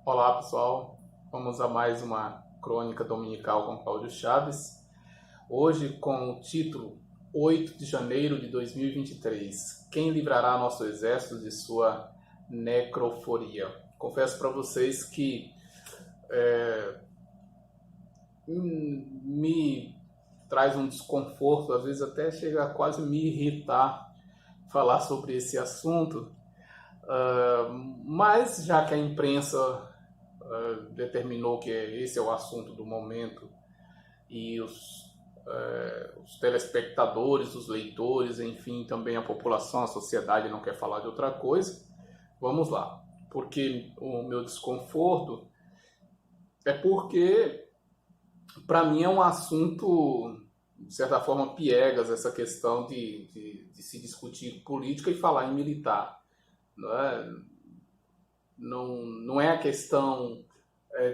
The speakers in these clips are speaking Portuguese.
Olá pessoal, vamos a mais uma crônica dominical com Cláudio Chaves. Hoje com o título 8 de janeiro de 2023. Quem livrará nosso exército de sua necroforia? Confesso para vocês que me traz um desconforto, às vezes até chega a quase me irritar falar sobre esse assunto, mas já que a imprensa determinou que esse é o assunto do momento e os telespectadores, os leitores, enfim, também a população, a sociedade não quer falar de outra coisa, vamos lá. Porque o meu desconforto é porque, para mim, é um assunto, de certa forma, piegas, essa questão de se discutir política e falar em militar. Não é, não é a questão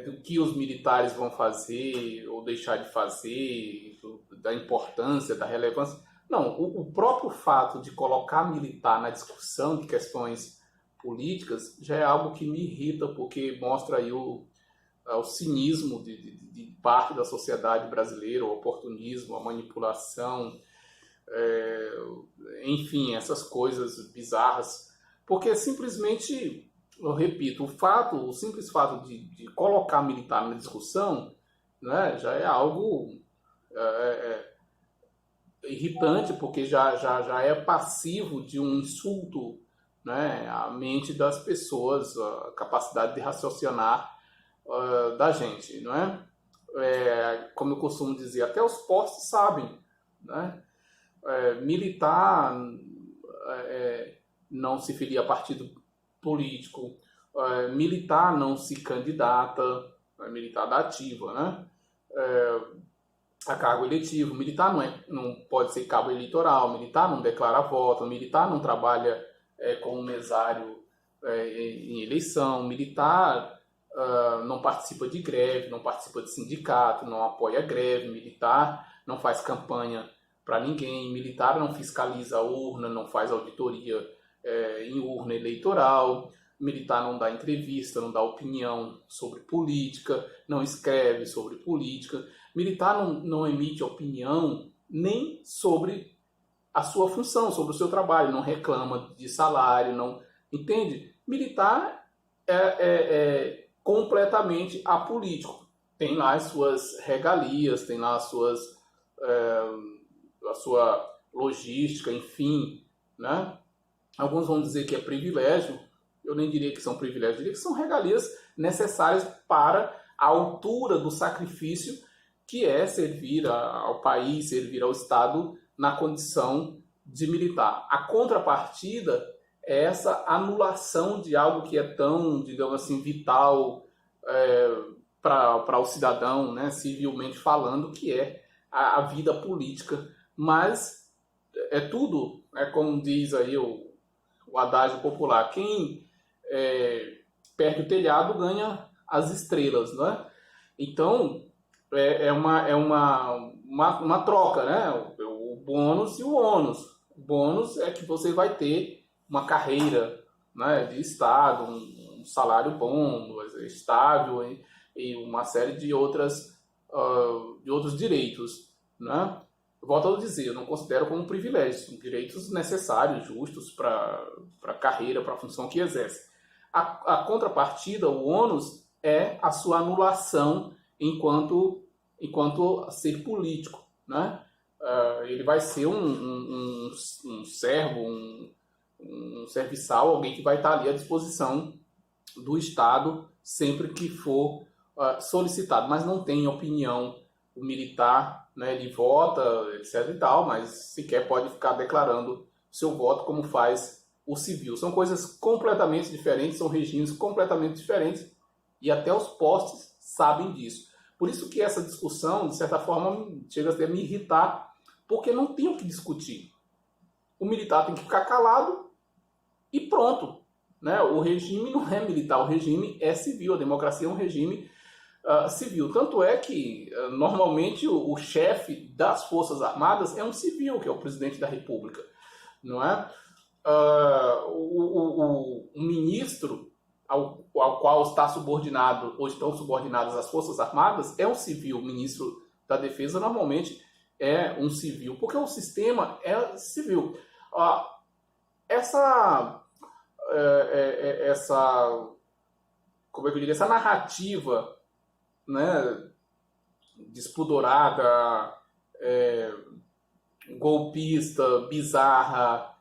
do que os militares vão fazer ou deixar de fazer, da importância, da relevância. Não, o próprio fato de colocar militar na discussão de questões políticas já é algo que me irrita, porque mostra aí o cinismo de parte da sociedade brasileira, o oportunismo, a manipulação, enfim, essas coisas bizarras. Porque simplesmente, eu repito, o simples fato de colocar militar na discussão, né, já é algo irritante, porque já é passivo de um insulto, né, à mente das pessoas, a capacidade de raciocinar da gente, não é? Como eu costumo dizer, até os postos sabem, né? Militar não se filia a partido político, militar não se candidata, militar da ativa, né? A cargo eletivo, militar não pode ser cabo eleitoral, militar não declara voto, militar não trabalha como mesário em eleição, militar não participa de greve, não participa de sindicato, não apoia greve, militar não faz campanha para ninguém, militar não fiscaliza a urna, não faz auditoria em urna eleitoral, militar não dá entrevista, não dá opinião sobre política, não escreve sobre política, militar não emite opinião nem sobre a sua função, sobre o seu trabalho, não reclama de salário, não entende? Militar é completamente apolítico. Tem lá as suas regalias, tem lá a sua logística, enfim, né? Alguns vão dizer que é privilégio, eu nem diria que são privilégios, eu diria que são regalias necessárias para a altura do sacrifício que é servir ao país, servir ao Estado na condição de militar. A contrapartida é essa anulação de algo que é tão, digamos assim, vital para o cidadão, né, civilmente falando, que é a vida política. Mas é tudo, como diz aí o adágio popular, quem perde o telhado ganha as estrelas, né? Então é uma troca, né? O bônus e o ônus. O bônus é que você vai ter uma carreira, né, de Estado, um salário bom, estável e uma série de outros direitos, né? Volto a dizer, eu não considero como privilégios, são direitos necessários, justos para a carreira, para a função que exerce. A contrapartida, o ônus, é a sua anulação enquanto ser político, né? Ele vai ser um servo, um serviçal, alguém que vai estar ali à disposição do Estado sempre que for solicitado, mas não tem opinião. O militar, né, ele vota, etc e tal, mas sequer pode ficar declarando seu voto como faz o civil. São coisas completamente diferentes, são regimes completamente diferentes e até os postos sabem disso. Por isso que essa discussão, de certa forma, chega a me irritar, porque não tem o que discutir. O militar tem que ficar calado e pronto, né? O regime não é militar, o regime é civil, a democracia é um regime civil. Tanto é que, normalmente, o chefe das Forças Armadas é um civil, que é o presidente da República, não é? O ministro ao qual está subordinado ou estão subordinadas as Forças Armadas é um civil. O ministro da Defesa normalmente é um civil, porque o sistema é civil. Essa como é que eu digo, essa narrativa, né, despudorada, golpista, bizarra,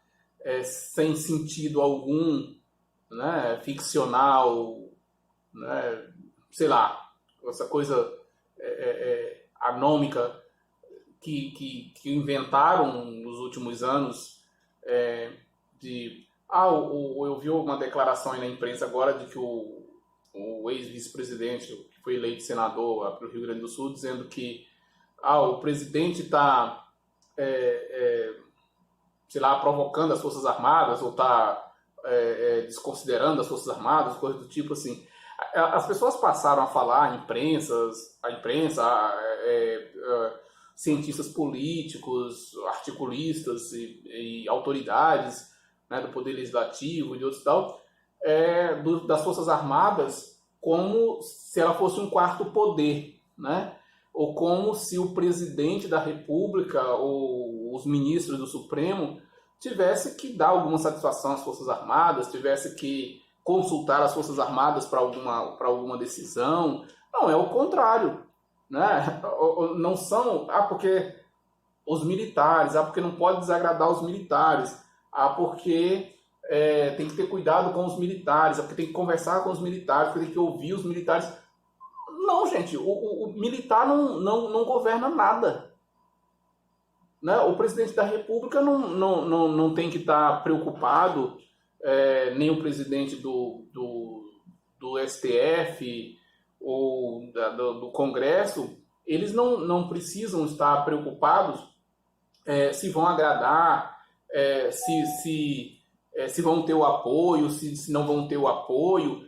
sem sentido algum, né, ficcional, né, sei lá, essa coisa anômica que inventaram nos últimos anos, eu vi uma declaração aí na imprensa agora de que o ex-vice-presidente, que foi eleito senador para o Rio Grande do Sul, dizendo que o presidente está, sei lá, provocando as Forças Armadas ou está desconsiderando as Forças Armadas, coisas do tipo assim. As pessoas passaram a falar, a imprensa, cientistas políticos, articulistas e autoridades, né, do Poder Legislativo e de outros tal, das Forças Armadas como se ela fosse um quarto poder, né? Ou como se o presidente da República ou os ministros do Supremo tivesse que dar alguma satisfação às Forças Armadas, tivesse que consultar as Forças Armadas para alguma decisão. Não, é o contrário, né? Não são, porque os militares, porque não pode desagradar os militares, porque tem que ter cuidado com os militares, porque tem que conversar com os militares, porque tem que ouvir os militares. Não, gente, o militar não governa nada. Né? O presidente da República não tem que estar preocupado, nem o presidente do STF ou do Congresso, eles não precisam estar preocupados se vão agradar, se vão ter o apoio, se não vão ter o apoio,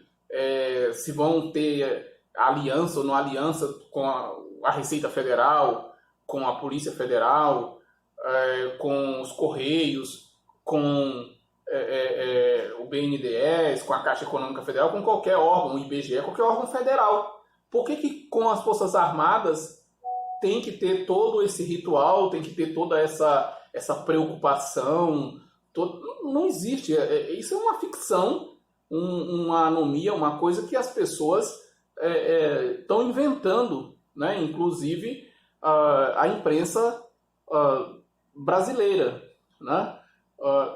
se vão ter aliança ou não aliança com a Receita Federal, com a Polícia Federal, com os Correios, com o BNDES, com a Caixa Econômica Federal, com qualquer órgão, o IBGE, qualquer órgão federal. Por que com as Forças Armadas tem que ter todo esse ritual, tem que ter toda essa preocupação? Não existe. Isso é uma ficção, uma anomia, uma coisa que as pessoas estão inventando, né? Inclusive a imprensa brasileira, né?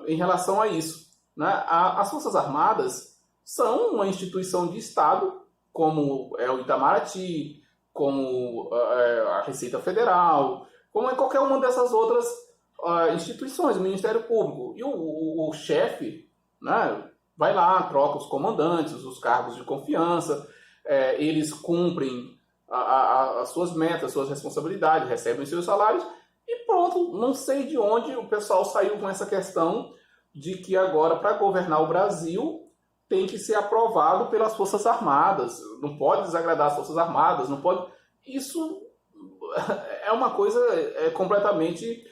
Em relação a isso, né? As Forças Armadas são uma instituição de Estado, como é o Itamaraty, como a Receita Federal, como é qualquer uma dessas outras instituições, o Ministério Público. E o chefe, né, vai lá, troca os comandantes, os cargos de confiança, eles cumprem as suas metas, suas responsabilidades, recebem seus salários e pronto. Não sei de onde o pessoal saiu com essa questão de que agora, para governar o Brasil, tem que ser aprovado pelas Forças Armadas, não pode desagradar as Forças Armadas, não pode... Isso é uma coisa completamente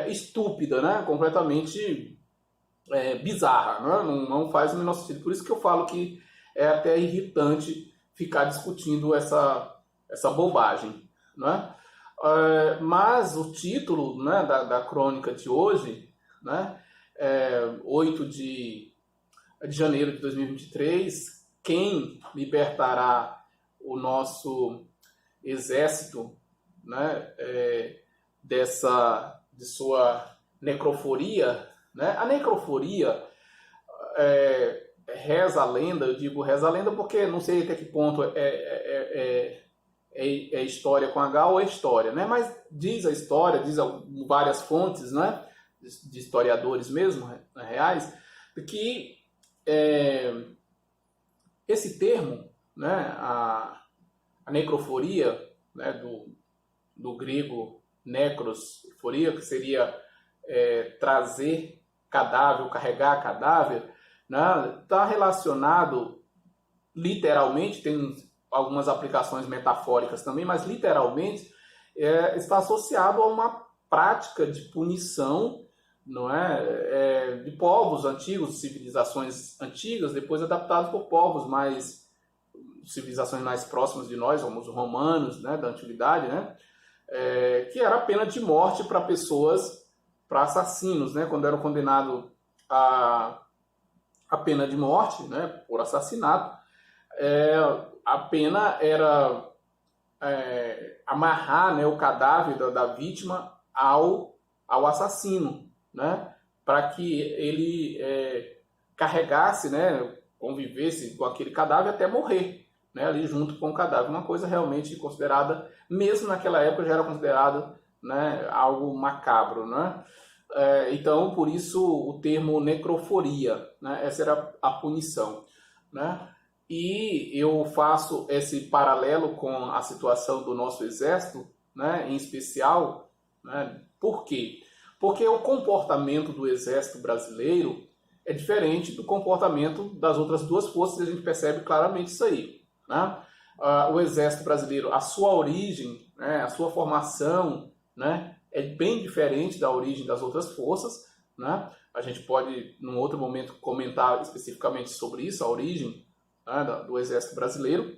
estúpida, né? Completamente bizarra, né? Não faz o menor sentido. Por isso que eu falo que é até irritante ficar discutindo essa bobagem, né? Mas o título, né, da crônica de hoje, né, 8 de janeiro de 2023, quem libertará o nosso exército, né, de sua necroforia, né? A necroforia, reza a lenda, eu digo reza a lenda porque não sei até que ponto é história com H ou é história, né? Mas diz a história, diz várias fontes, né, de historiadores mesmo, reais, que esse termo, né, a necroforia, né, do grego necros, foria, que seria trazer cadáver, carregar cadáver, né, está relacionado literalmente, tem algumas aplicações metafóricas também, mas literalmente está associado a uma prática de punição não é? De povos antigos, civilizações antigas, depois adaptados por povos mais, civilizações mais próximas de nós, como os romanos, né, da antiguidade, né? Que era a pena de morte para pessoas, para assassinos, né? Quando eram condenados a pena de morte, né, por assassinato, a pena era amarrar, né, o cadáver da vítima ao assassino, né, para que ele carregasse, né, convivesse com aquele cadáver até morrer, né, ali junto com o cadáver. Uma coisa realmente considerada, mesmo naquela época já era considerada, né, algo macabro, né? Então, por isso o termo necroforia, né? Essa era a punição, né? E eu faço esse paralelo com a situação do nosso exército, né, em especial, né? Por quê? Porque o comportamento do exército brasileiro é diferente do comportamento das outras duas forças, e a gente percebe claramente isso aí, né? O exército brasileiro, a sua origem, né, a sua formação, né, é bem diferente da origem das outras forças, né? A gente pode, num outro momento, comentar especificamente sobre isso, a origem, né, do exército brasileiro.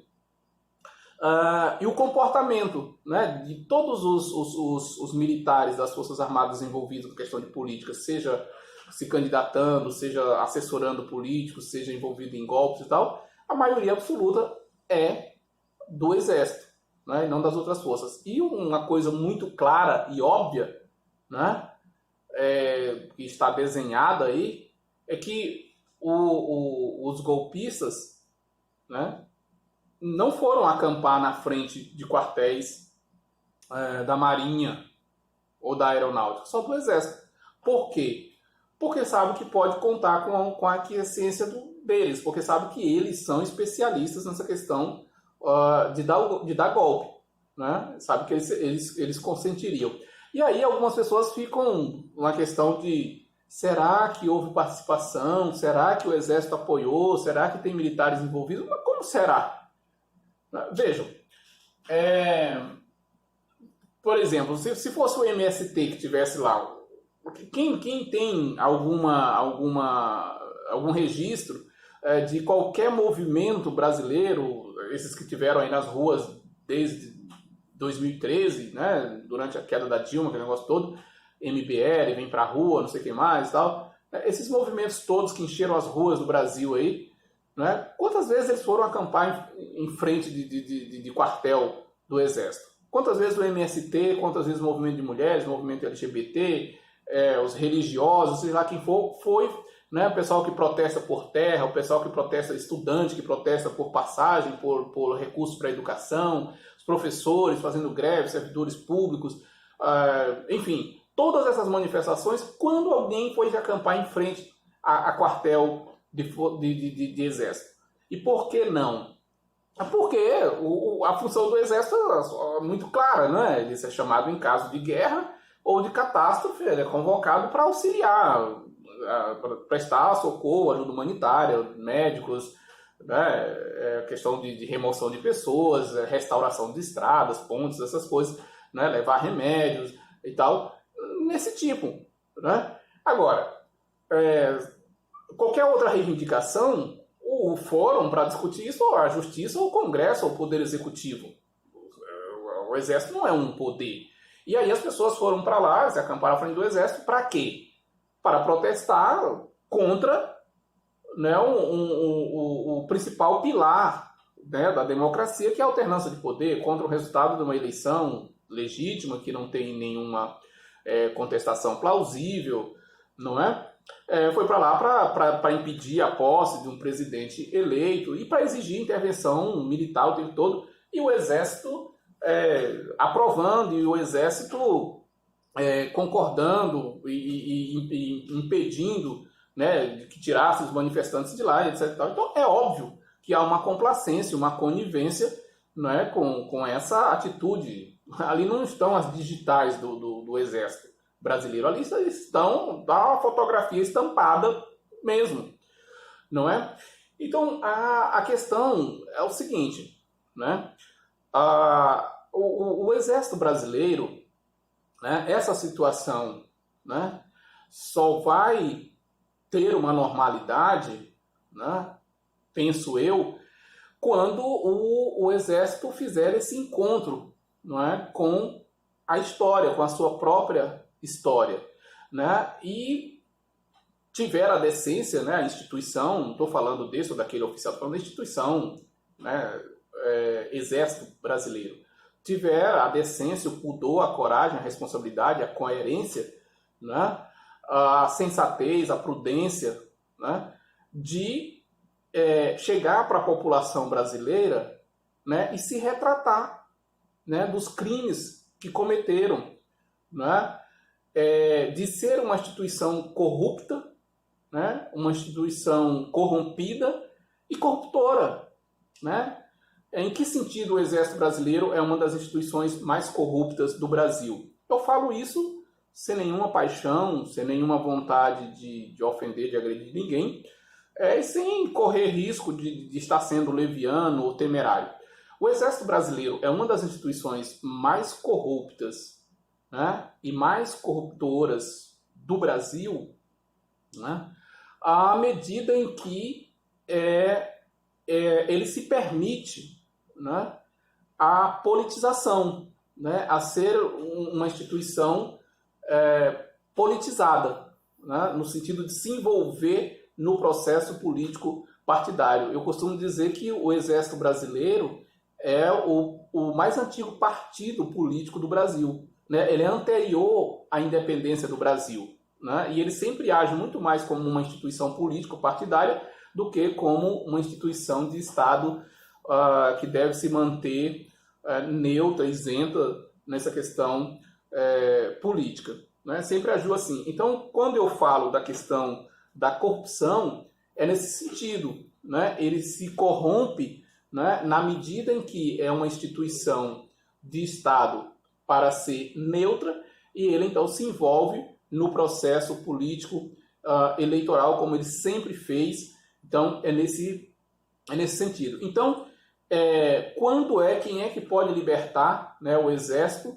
E o comportamento, né, de todos os militares das Forças Armadas envolvidos com questão de política, seja se candidatando, seja assessorando políticos, seja envolvido em golpes e tal, a maioria absoluta é do Exército, né, e não das outras forças. E uma coisa muito clara e óbvia, né, que está desenhada aí, é que os golpistas, né, não foram acampar na frente de quartéis da Marinha ou da Aeronáutica, só do Exército. Por quê? Porque sabe que pode contar com a aquiescência deles, porque sabe que eles são especialistas nessa questão de dar golpe, né? Sabe que eles consentiriam. E aí algumas pessoas ficam na questão de: será que houve participação? Será que o Exército apoiou? Será que tem militares envolvidos? Mas como será? Vejam, por exemplo, se fosse o MST que tivesse lá, quem tem algum registro de qualquer movimento brasileiro, esses que tiveram aí nas ruas desde 2013, né, durante a queda da Dilma, aquele negócio todo, MBL, vem pra rua, não sei o que mais e tal, esses movimentos todos que encheram as ruas do Brasil aí, né, quantas vezes eles foram acampar em frente de quartel do Exército? Quantas vezes o MST, quantas vezes o movimento de mulheres, o movimento LGBT, os religiosos, sei lá quem for, foi, né, o pessoal que protesta por terra, o pessoal que protesta, estudante que protesta por passagem, por recursos para a educação, os professores fazendo greve, servidores públicos, enfim, todas essas manifestações, quando alguém foi acampar em frente a quartel de exército. E por que não? Porque a função do exército é muito clara, né? Ele é chamado em caso de guerra ou de catástrofe, ele é convocado para auxiliar, para prestar socorro, ajuda humanitária, médicos, né? Questão de remoção de pessoas, restauração de estradas, pontes, essas coisas, né? Levar remédios e tal, nesse tipo, né? Agora, qualquer outra reivindicação, o fórum para discutir isso, ou a justiça, ou o Congresso, ou o Poder Executivo. O Exército não é um poder. E aí as pessoas foram para lá, se acamparam à frente do Exército, para quê? Para protestar contra, né, o principal pilar, né, da democracia, que é a alternância de poder, contra o resultado de uma eleição legítima, que não tem nenhuma contestação plausível, não é? Foi para lá para impedir a posse de um presidente eleito e para exigir intervenção militar o tempo todo, e o Exército aprovando, e o Exército concordando e impedindo, né, que tirasse os manifestantes de lá, etc. Então é óbvio que há uma complacência, uma conivência, né, com essa atitude. Ali não estão as digitais do Exército brasileiro, ali estão da fotografia estampada mesmo, não é? Então a questão é o seguinte, né? O Exército brasileiro, né, essa situação, né, só vai ter uma normalidade, né, penso eu, quando o Exército fizer esse encontro, não é, com a história, com a sua própria história, né, e tiver a decência, né, a instituição, não estou falando desse ou daquele oficial, estou falando da instituição, né, Exército Brasileiro, tiver a decência, o pudor, a coragem, a responsabilidade, a coerência, né, a sensatez, a prudência, né, de chegar para a população brasileira, né, e se retratar, né, dos crimes que cometeram, né, de ser uma instituição corrupta, né, uma instituição corrompida e corruptora, né? Em que sentido o Exército Brasileiro é uma das instituições mais corruptas do Brasil? Eu falo isso sem nenhuma paixão, sem nenhuma vontade de ofender, de agredir ninguém, e sem correr risco de estar sendo leviano ou temerário. O Exército Brasileiro é uma das instituições mais corruptas, né, e mais corruptoras do Brasil, né, à medida em que ele se permite, né, a politização, né, a ser uma instituição politizada, né, no sentido de se envolver no processo político partidário. Eu costumo dizer que o Exército Brasileiro é o mais antigo partido político do Brasil, né? Ele é anterior à independência do Brasil, né? E ele sempre age muito mais como uma instituição político-partidária do que como uma instituição de Estado que deve se manter neutra, isenta nessa questão política, né? Sempre agiu assim. Então, quando eu falo da questão da corrupção, é nesse sentido, né? Ele se corrompe, né, na medida em que é uma instituição de Estado para ser neutra, e ele então se envolve no processo político eleitoral, como ele sempre fez. Então, é nesse sentido. Então, quem é que pode libertar, né, o Exército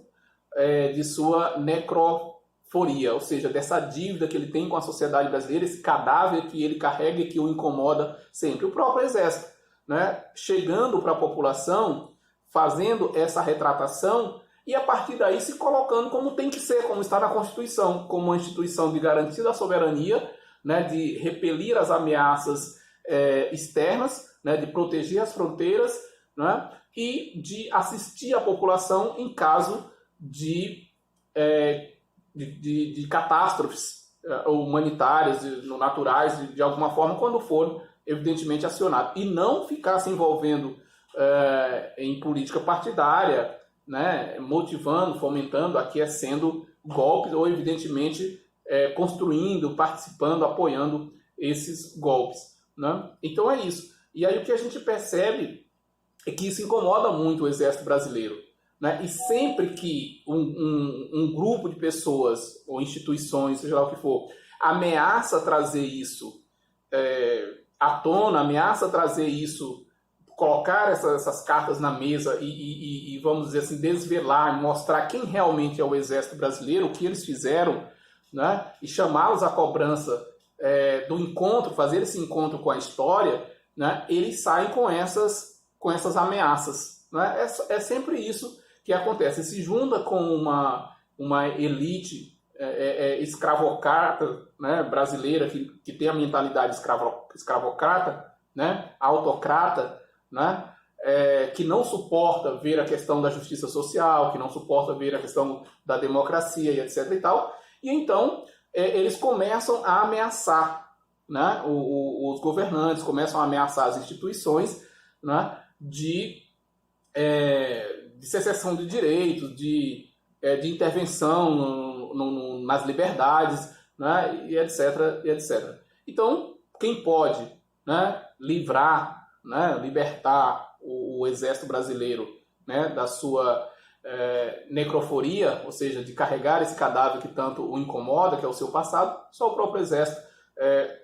de sua necroforia, ou seja, dessa dívida que ele tem com a sociedade brasileira, esse cadáver que ele carrega e que o incomoda sempre? O próprio Exército, né, chegando para a população, fazendo essa retratação e a partir daí se colocando como tem que ser, como está na Constituição, como uma instituição de garantia da soberania, né, de repelir as ameaças externas, né, de proteger as fronteiras, né, e de assistir a população em caso de catástrofes humanitárias, naturais, de alguma forma, quando for evidentemente acionado, e não ficar se envolvendo em política partidária, né, motivando, fomentando, aquecendo golpes, ou evidentemente construindo, participando, apoiando esses golpes, né? Então é isso. E aí o que a gente percebe é que isso incomoda muito o Exército Brasileiro, né? E sempre que um grupo de pessoas ou instituições, seja lá o que for, ameaça trazer isso à tona, ameaça trazer isso, colocar essas cartas na mesa e vamos dizer assim, desvelar, mostrar quem realmente é o Exército Brasileiro, o que eles fizeram, né? E chamá-los à cobrança do encontro, fazer esse encontro com a história, né? Eles saem com essas ameaças, né? É sempre isso que acontece. Se junta com uma elite escravocrata, né, brasileira, que tem a mentalidade escravocrata, né, autocrata, né, que não suporta ver a questão da justiça social, que não suporta ver a questão da democracia e etc. e tal, e então eles começam a ameaçar, né, os governantes, começam a ameaçar as instituições, né, de secessão de direitos, de intervenção nas liberdades, né, e etc, e etc. Então, quem pode, né, livrar, né, libertar o Exército Brasileiro, né, da sua necroforia, ou seja, de carregar esse cadáver que tanto o incomoda, que é o seu passado, só o próprio Exército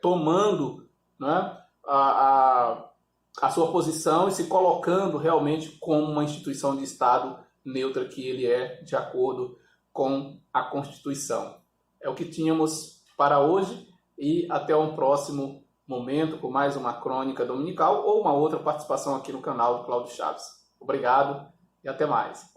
tomando, né, a sua posição e se colocando realmente como uma instituição de Estado neutra que ele é, de acordo com a Constituição. É o que tínhamos para hoje e até um próximo momento com mais uma crônica dominical ou uma outra participação aqui no canal do Cláudio Chaves. Obrigado e até mais.